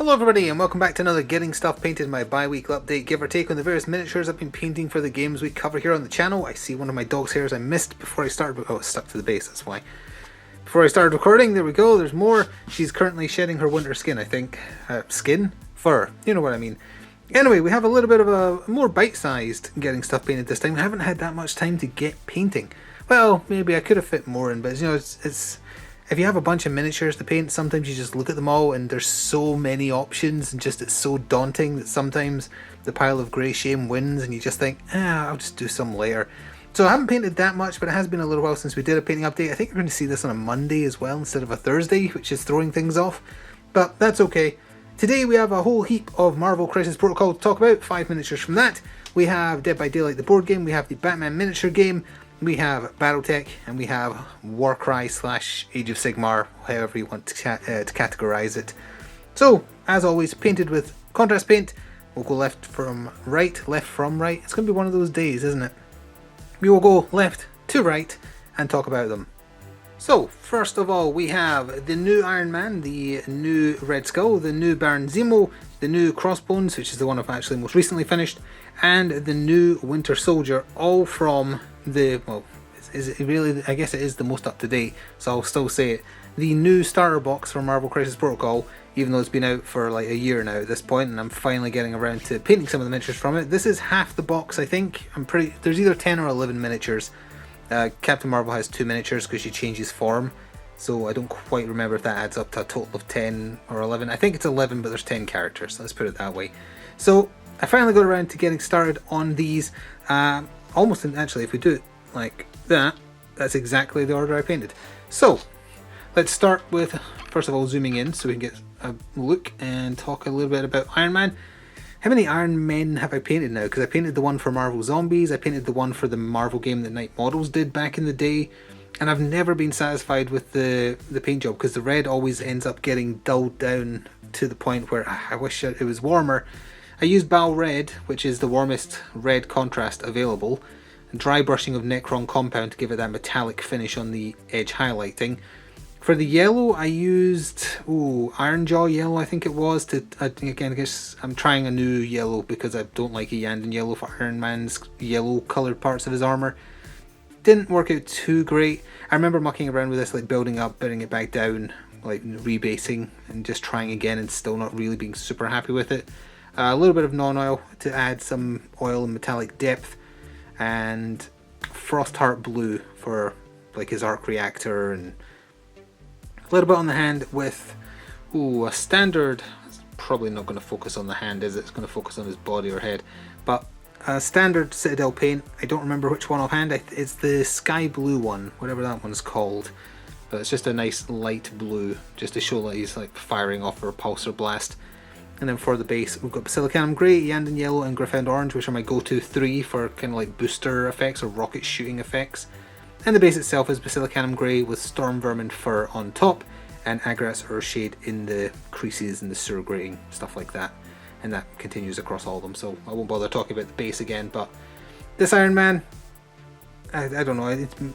Hello everybody and welcome back to another Getting Stuff Painted, my bi-weekly update, give or take on the various miniatures I've been painting for the games we cover here on the channel. I see one of my dog's hairs I missed before I started, oh it's stuck to the base, that's why. Before I started recording, there we go, there's more. She's currently shedding her winter skin, I think. Skin? Fur, you know what I mean. Anyway, we have a little bit of a more bite-sized Getting Stuff Painted this time. I haven't had that much time to get painting. Well, maybe I could have fit more in, but you know, it's if you have a bunch of miniatures to paint, sometimes you just look at them all and there's so many options and just it's so daunting that sometimes the pile of grey shame wins and you just think, I'll just do some later. So I haven't painted that much, but it has been a little while since we did a painting update. I think we're going to see this on a Monday as well instead of a Thursday, which is throwing things off. But that's okay. Today we have a whole heap of Marvel Crisis Protocol to talk about, 5 miniatures from that. We have Dead by Daylight the board game, we have the Batman miniature game, we have Battletech, and we have Warcry / Age of Sigmar, however you want to categorize it. So, as always, painted with contrast paint. We'll go left from right. It's going to be one of those days, isn't it? We will go left to right and talk about them. So, first of all, we have the new Iron Man, the new Red Skull, the new Baron Zemo, the new Crossbones, which is the one I've actually most recently finished, and the new Winter Soldier, all from the, well, is it really, I guess it is the most up to date, so I'll still say it, the new starter box for Marvel Crisis Protocol, even though it's been out for like a year now at this point, and I'm finally getting around to painting some of the miniatures from it. This is half the box, I think. There's either 10 or 11 miniatures. Captain Marvel has 2 miniatures because she changes form, so I don't quite remember if that adds up to a total of 10 or 11. I think it's 11, but there's 10 characters, let's put it that way. So I finally got around to getting started on these. Almost, actually, if we do it like that, that's exactly the order I painted. So let's start with, first of all, zooming in so we can get a look and talk a little bit about Iron Man. How many Iron Men have I painted now? Because I painted the one for Marvel Zombies, I painted the one for the Marvel game that Night Models did back in the day, and I've never been satisfied with the paint job because the red always ends up getting dulled down to the point where I wish it was warmer. I used Bal Red, which is the warmest red contrast available, and dry brushing of Necron Compound to give it that metallic finish on the edge highlighting. For the yellow, I used Iron Jaw yellow, I think it was. Again, I guess I'm trying a new yellow because I don't like a Yandon yellow for Iron Man's yellow coloured parts of his armour. Didn't work out too great. I remember mucking around with this, like building up, putting it back down, like rebasing, and just trying again and still not really being super happy with it. A little bit of non-oil to add some oil and metallic depth, and Frostheart Blue for like his arc reactor, and a little bit on the hand with a standard, it's probably not going to focus on the hand, is it? It's going to focus on his body or head, but a standard Citadel paint. I don't remember which one offhand. It's the sky blue one, whatever that one's called, but it's just a nice light blue just to show that he's like firing off a repulsor blast. And then for the base, we've got Basilicanum Grey, Yandon Yellow, and Gryffindor Orange, which are my go-to 3 for kind of like booster effects or rocket shooting effects. And the base itself is Basilicanum Grey with Storm Vermin Fur on top, and Agras Earthshade in the creases and the sewer grating, stuff like that. And that continues across all of them, so I won't bother talking about the base again. But this Iron Man, I don't know,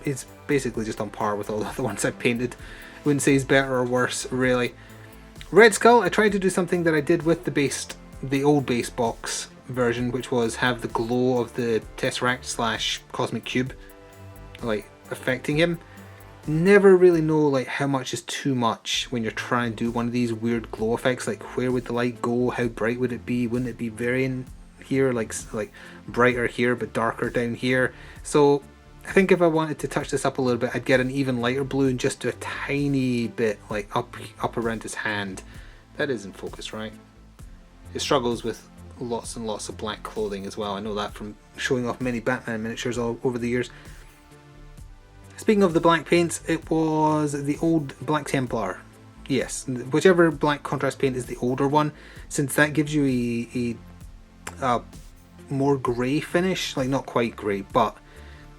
it's basically just on par with all the other ones I've painted. Wouldn't say he's better or worse, really. Red Skull, I tried to do something that I did with the old base box version, which was have the glow of the Tesseract / Cosmic Cube like affecting him. Never really know like how much is too much when you're trying to do one of these weird glow effects. Like where would the light go? How bright would it be? Wouldn't it be very in here, like brighter here but darker down here? So I think if I wanted to touch this up a little bit, I'd get an even lighter blue and just do a tiny bit like up around his hand. That is in focus, right? It struggles with lots and lots of black clothing as well. I know that from showing off many Batman miniatures all over the years. Speaking of the black paints, it was the old Black Templar. Yes, whichever black contrast paint is the older one, since that gives you a more grey finish, like not quite grey, but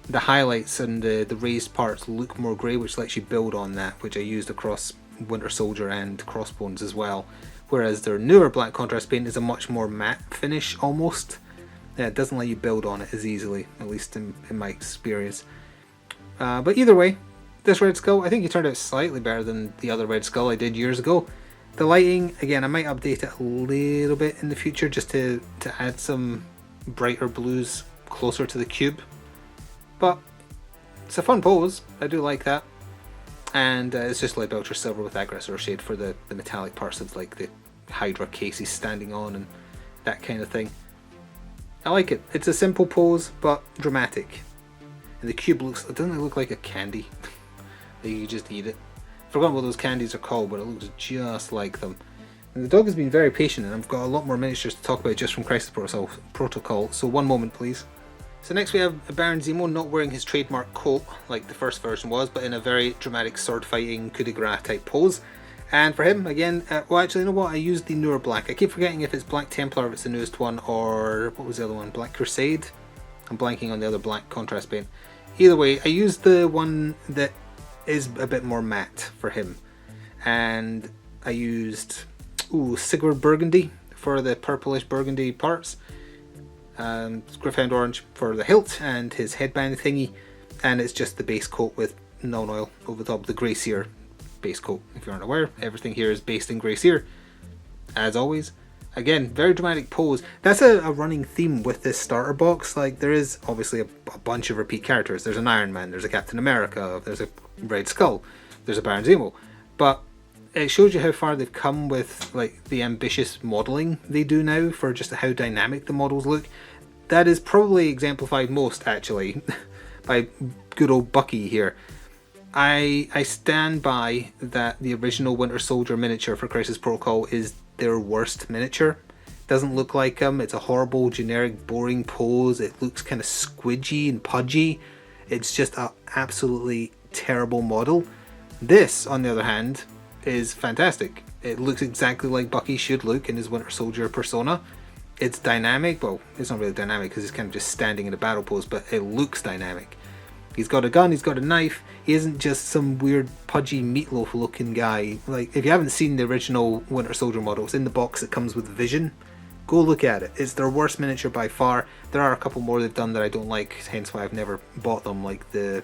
the highlights and the raised parts look more grey, which lets you build on that, which I used across Winter Soldier and Crossbones as well. Whereas their newer black contrast paint is a much more matte finish almost. It doesn't let you build on it as easily, at least in my experience. But either way, this Red Skull, I think he turned out slightly better than the other Red Skull I did years ago. The lighting, again, I might update it a little bit in the future just to add some brighter blues closer to the cube. But it's a fun pose, I do like that. And it's just Leadbelcher silver with aggressor shade for the metallic parts of like the Hydra case he's standing on and that kind of thing. I like it. It's a simple pose but dramatic. And the cube looks, it doesn't look like a candy. You just eat it. Forgotten what those candies are called, but it looks just like them. And the dog has been very patient, and I've got a lot more miniatures to talk about just from Crisis Protocol. So one moment, please. So next we have Baron Zemo not wearing his trademark coat like the first version was, but in a very dramatic sword fighting coup de grace type pose. And for him, again, well actually you know what, I used the newer black. I keep forgetting if it's Black Templar, if it's the newest one, or what was the other one, Black Crusade? I'm blanking on the other black contrast paint. Either way, I used the one that is a bit more matte for him. And I used Sigurd Burgundy for the purplish burgundy parts. Gryph-hound Orange for the hilt and his headband thingy, and it's just the base coat with non-oil over the top, the Grey Seer base coat. If you aren't aware, everything here is based in Grey Seer, as always. Again, very dramatic pose. That's a running theme with this starter box. Like, there is obviously a bunch of repeat characters. There's an Iron Man, there's a Captain America, there's a Red Skull, there's a Baron Zemo, but it shows you how far they've come with like the ambitious modelling they do now for just how dynamic the models look. That is probably exemplified most actually by good old Bucky here. I stand by that the original Winter Soldier miniature for Crisis Protocol is their worst miniature. Doesn't look like him. It's a horrible, generic, boring pose. It looks kind of squidgy and pudgy. It's just an absolutely terrible model. This, on the other hand, is fantastic. It looks exactly like Bucky should look in his Winter Soldier persona. It's dynamic. Well, it's not really dynamic because he's kind of just standing in a battle pose, but it looks dynamic. He's got a gun, he's got a knife. He isn't just some weird pudgy meatloaf looking guy. Like, if you haven't seen the original Winter Soldier model, it's in the box that comes with Vision. Go look at it. It's their worst miniature by far. There are a couple more they've done that I don't like, hence why I've never bought them, like the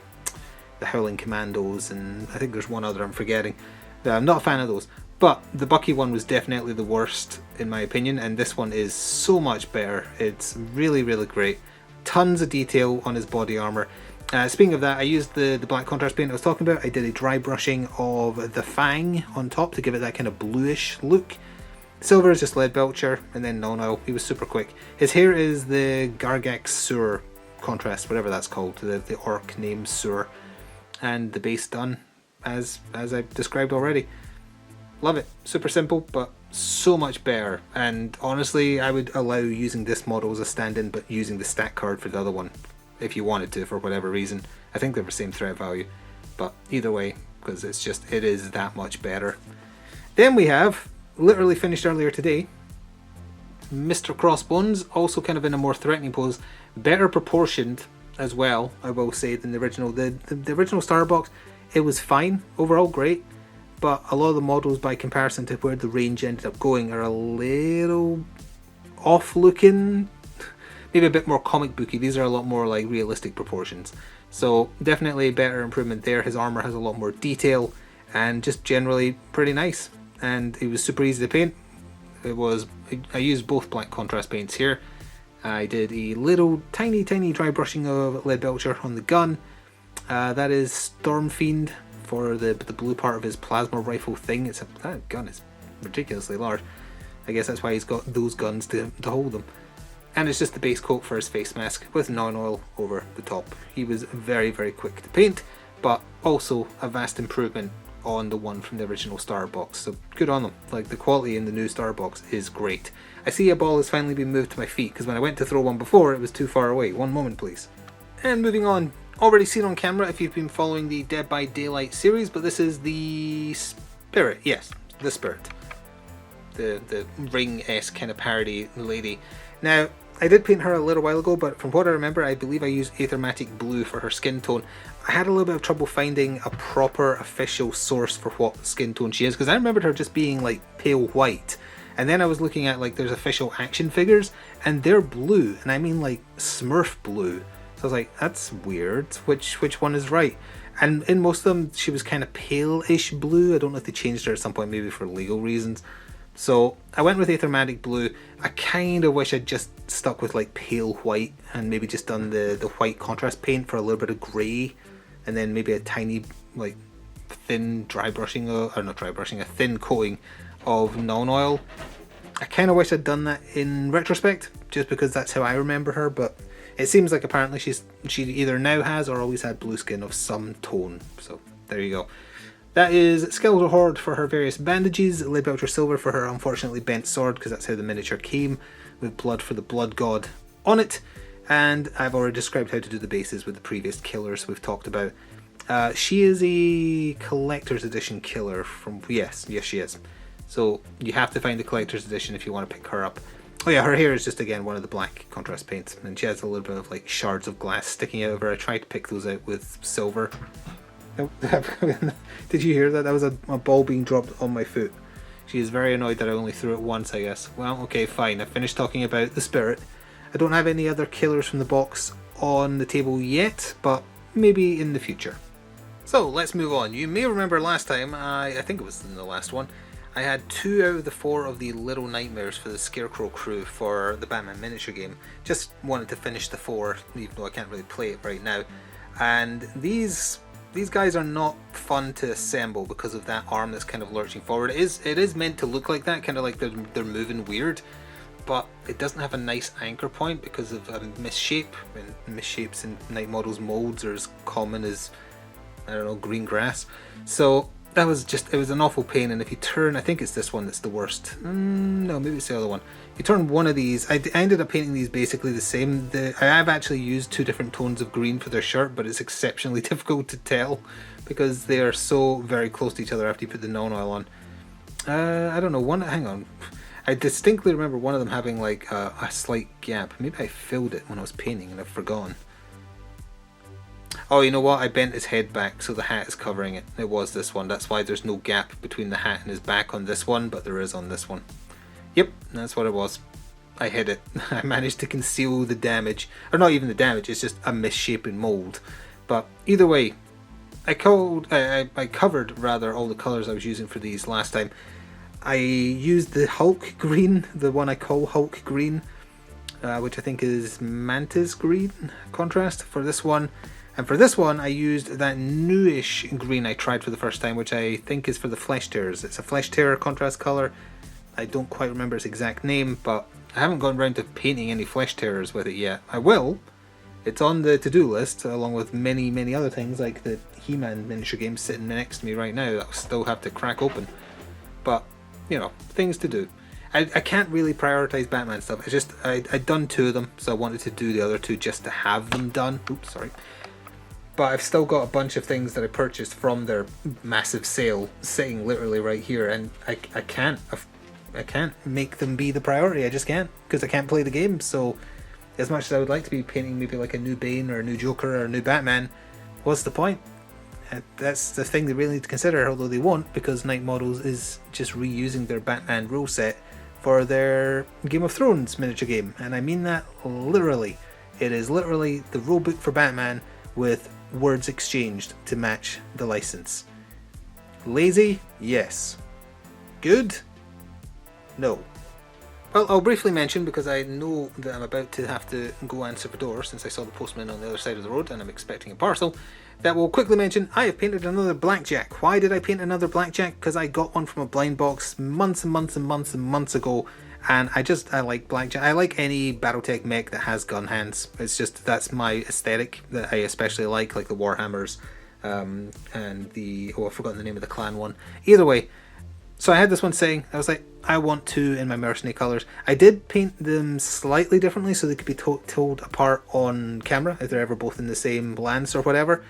Howling Commandos, and I think there's one other I'm forgetting. I'm not a fan of those. But the Bucky one was definitely the worst in my opinion, and this one is so much better. It's really, really great. Tons of detail on his body armor. Speaking of that, I used the black contrast paint I was talking about. I did a dry brushing of the Fang on top to give it that kind of bluish look. Silver is just Leadbelcher, and then no, he was super quick. His hair is the Gargax Sewer contrast, whatever that's called, the orc name Sewer, and the base done as I described already. Love it. Super simple, but so much better. And honestly, I would allow using this model as a stand-in, but using the stack card for the other one, if you wanted to, for whatever reason. I think they're the same threat value, but either way, because it is that much better. Then we have, literally finished earlier today, Mr. Crossbones, also kind of in a more threatening pose, better proportioned as well, I will say, than the original. The original starter box, it was fine, overall great, but a lot of the models by comparison to where the range ended up going are a little off looking, maybe a bit more comic booky. These are a lot more like realistic proportions, so definitely a better improvement there. His armor has a lot more detail and just generally pretty nice, and it was super easy to paint. I used both black contrast paints here. I did a little tiny dry brushing of Leadbelcher on the gun. That is Storm Fiend for the blue part of his plasma rifle thing. That gun is ridiculously large. I guess that's why he's got those guns to hold them. And it's just the base coat for his face mask with non-oil over the top. He was very, very quick to paint, but also a vast improvement on the one from the original Star Box. So good on them. Like, the quality in the new Star Box is great. I see a ball has finally been moved to my feet, because when I went to throw one before, it was too far away. One moment, please. And moving on. Already seen on camera if you've been following the Dead by Daylight series, but this is the Spirit. Yes, the Spirit. The Ring-esque kind of parody lady. Now, I did paint her a little while ago, but from what I remember, I believe I used Aethermatic Blue for her skin tone. I had a little bit of trouble finding a proper official source for what skin tone she is, because I remembered her just being like pale white. And then I was looking at, like, there's official action figures, and they're blue, and I mean like Smurf blue. So I was like, that's weird. Which one is right? And in most of them, she was kind of pale-ish blue. I don't know if they changed her at some point, maybe for legal reasons. So I went with Aethermatic Blue. I kind of wish I'd just stuck with like pale white and maybe just done the white contrast paint for a little bit of grey, and then maybe a tiny like thin dry brushing, or not dry brushing, a thin coating of Nuln Oil. I kind of wish I'd done that in retrospect, just because that's how I remember her, but it seems like apparently she either now has or always had blue skin of some tone. So there you go. That is Skeletor Horde for her various bandages, Leadbelcher Silver for her unfortunately bent sword, because that's how the miniature came, with blood for the Blood God on it. And I've already described how to do the bases with the previous killers we've talked about. She is a collector's edition killer from... Yes, she is. So you have to find the collector's edition if you want to pick her up. Oh yeah, her hair is just again one of the black contrast paints, and she has a little bit of like shards of glass sticking out of her. I tried to pick those out with silver. Did you hear that? That was a ball being dropped on my foot. She is very annoyed that I only threw it once, I guess. Well, okay, fine. I finished talking about the spirit. I don't have any other killers from the box on the table yet, but maybe in the future. So let's move on. You may remember last time, I think it was in the last one, I had 2 out of the 4 of the Little Nightmares for the Scarecrow crew for the Batman miniature game. Just wanted to finish the 4, even though I can't really play it right now. And these guys are not fun to assemble because of that arm that's kind of lurching forward. It is meant to look like that, kind of like they're moving weird, but it doesn't have a nice anchor point because of a misshape, and misshapes in Night Models molds are as common as, I don't know, green grass. So that was just, it was an awful pain. And if you turn, I think it's this one that's the worst. No, maybe it's the other one. You turn one of these, I ended up painting these basically the same. I have actually used 2 different tones of green for their shirt, but it's exceptionally difficult to tell because they are so very close to each other after you put the Nuln Oil on. I don't know, hang on. I distinctly remember one of them having like a slight gap. Maybe I filled it when I was painting and I've forgotten. Oh, you know what? I bent his head back so the hat is covering it. It was this one. That's why there's no gap between the hat and his back on this one, but there is on this one. Yep, that's what it was. I hid it. I managed to conceal the damage. Or not even the damage, it's just a misshapen mold. But either way, I covered rather all the colours I was using for these last time. I used the Hulk green, the one I call Hulk green, which I think is Mantis green contrast for this one. And for this one, I used that newish green I tried for the first time, which I think is for the Flesh Tearers. It's a Flesh Tearer contrast colour. I don't quite remember its exact name, but I haven't gone around to painting any Flesh Tearers with it yet. I will. It's on the to-do list, along with many, many other things, like the He-Man miniature game sitting next to me right now that I'll still have to crack open. But, you know, things to do. I can't really prioritise Batman stuff. It's just, I'd done 2 of them, so I wanted to do the other 2 just to have them done. Oops, sorry. But I've still got a bunch of things that I purchased from their massive sale sitting literally right here, and I can't make them be the priority. I just can't, because I can't play the game. So as much as I would like to be painting maybe like a new Bane or a new Joker or a new Batman, what's the point? That's the thing they really need to consider, although they won't, because Night Models is just reusing their Batman rule set for their Game of Thrones miniature game, and I mean that literally. It is literally the rulebook for Batman with words exchanged to match the license. Lazy? Yes. Good? No. Well, I'll briefly mention, because I know that I'm about to have to go answer the door since I saw the postman on the other side of the road and I'm expecting a parcel, that we'll quickly mention I have painted another Blackjack. Why did I paint another Blackjack? Because I got one from a blind box months and months and months and months ago, and I like Blackjack. I like any Battletech mech that has gun hands. It's just, that's my aesthetic that I especially like the Warhammers and the, I've forgotten the name of the clan one. Either way, so I had this one saying, I was like, I want 2 in my mercenary colours. I did paint them slightly differently so they could be told apart on camera if they're ever both in the same lance or whatever,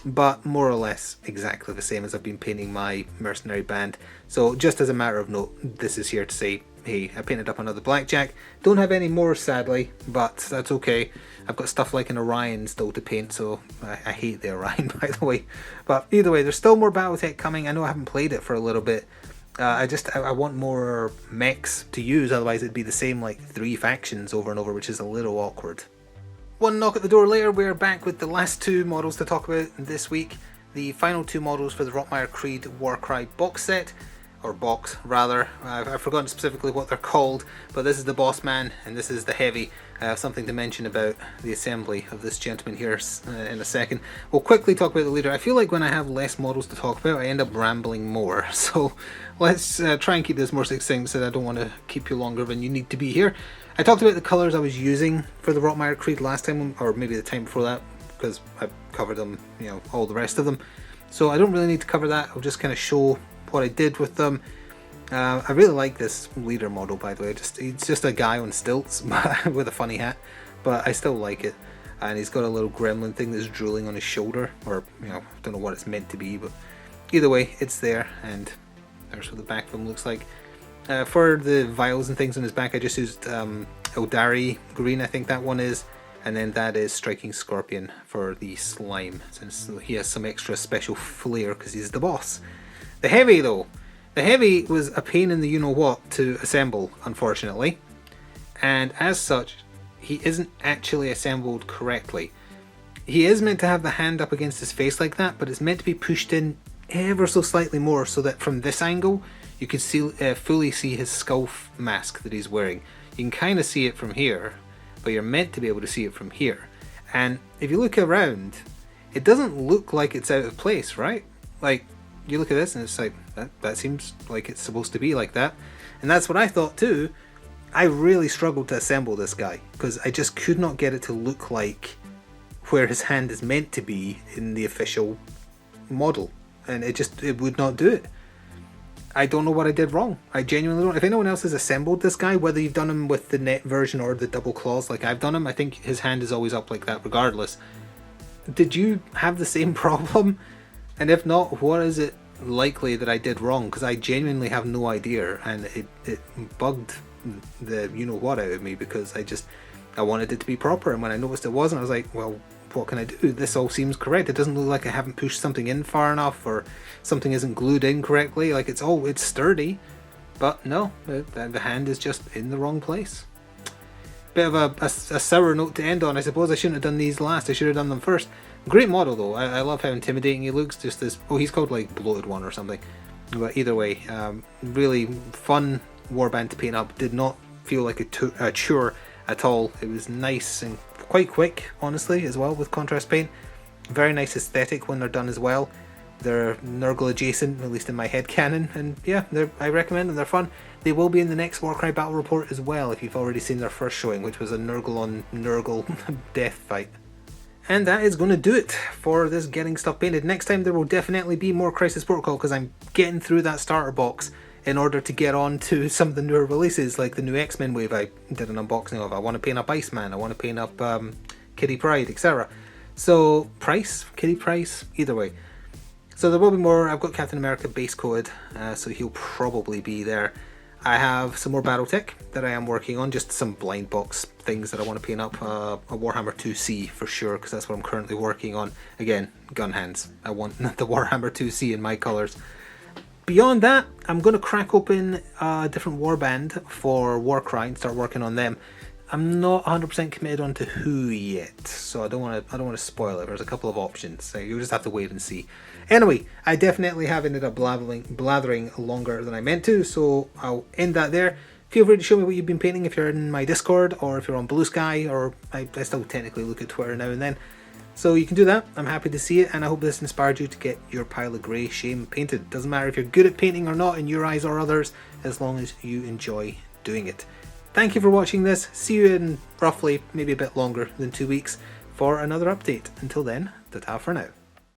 but more or less exactly the same as I've been painting my mercenary band. So just as a matter of note, this is here to say, hey, I painted up another Blackjack. Don't have any more, sadly, but that's okay. I've got stuff like an Orion still to paint, so I hate the Orion, by the way. But either way, there's still more Battletech coming. I know I haven't played it for a little bit. I want more mechs to use, otherwise it'd be the same like 3 factions over and over, which is a little awkward. One knock at the door later, we're back with the last two models to talk about this week. The final two models for the Rottmeier Creed Warcry box set, or box rather. I've forgotten specifically what they're called, but this is the Boss Man and this is the Heavy. I have something to mention about the assembly of this gentleman here in a second. We'll quickly talk about the leader. I feel like when I have less models to talk about, I end up rambling more. So let's try and keep this more succinct so that I don't want to keep you longer than you need to be here. I talked about the colours I was using for the Rottmeier Creed last time, or maybe the time before that, because I've covered them, all the rest of them. So I don't really need to cover that. I'll just kind of show what I did with them. I really like this leader model, by the way. It's just a guy on stilts with a funny hat, but I still like it. And he's got a little gremlin thing that's drooling on his shoulder, or I don't know what it's meant to be, but either way, it's there. And there's what the back of him looks like. For the vials and things on his back, I just used Eldari green, I think that one is, and then that is Striking Scorpion for the slime, since he has some extra special flair because he's the boss. The Heavy though. The Heavy was a pain in the you-know-what to assemble, unfortunately, and as such, he isn't actually assembled correctly. He is meant to have the hand up against his face like that, but it's meant to be pushed in ever so slightly more so that from this angle, you can see, fully see his skull mask that he's wearing. You can kind of see it from here, but you're meant to be able to see it from here. And if you look around, it doesn't look like it's out of place, right? Like, you look at this and it's like, that seems like it's supposed to be like that. And that's what I thought too. I really struggled to assemble this guy because I just could not get it to look like where his hand is meant to be in the official model. And it would not do it. I don't know what I did wrong. I genuinely don't. If anyone else has assembled this guy, whether you've done him with the net version or the double claws like I've done him, I think his hand is always up like that regardless. Did you have the same problem? And if not, what is it likely that I did wrong? Because I genuinely have no idea, and it bugged the you-know-what out of me because I wanted it to be proper, and when I noticed it wasn't, I was like, well, what can I do? This all seems correct. It doesn't look like I haven't pushed something in far enough or something isn't glued in correctly. Like it's sturdy, but no, the hand is just in the wrong place. Bit of a sour note to end on. I suppose I shouldn't have done these last. I should have done them first. Great model though. I love how intimidating he looks. Just this. Oh, he's called like Bloated One or something. But either way, really fun warband to paint up. Did not feel like a chore at all. It was nice and quite quick, honestly, as well with contrast paint. Very nice aesthetic when they're done as well. They're Nurgle adjacent, at least in my head canon, and yeah, I recommend them. They're fun. They will be in the next Warcry Battle Report as well, if you've already seen their first showing, which was a Nurgle on Nurgle death fight. And that is going to do it for this Getting Stuff Painted. Next time there will definitely be more Crisis Protocol because I'm getting through that starter box in order to get on to some of the newer releases, like the new X-Men wave I did an unboxing of. I want to paint up Iceman, I want to paint up Kitty Pryde, etc. So, Kitty Pryde, either way. So there will be more. I've got Captain America base coated, so he'll probably be there. I have some more Battletech that I am working on, just some blind box things that I want to paint up. A Warhammer 2C for sure, because that's what I'm currently working on. Again, gun hands. I want the Warhammer 2C in my colours. Beyond that, I'm going to crack open a different warband for Warcry and start working on them. I'm not 100% committed onto who yet, so I don't want to spoil it. There's a couple of options, so you'll just have to wait and see. Anyway, I definitely have ended up blathering longer than I meant to, so I'll end that there. Feel free to show me what you've been painting if you're in my Discord or if you're on Blue Sky, or I still technically look at Twitter now and then. So you can do that. I'm happy to see it, and I hope this inspired you to get your pile of grey shame painted. Doesn't matter if you're good at painting or not in your eyes or others, as long as you enjoy doing it. Thank you for watching this. See you in roughly, maybe a bit longer than 2 weeks for another update. Until then, ta-ta for now.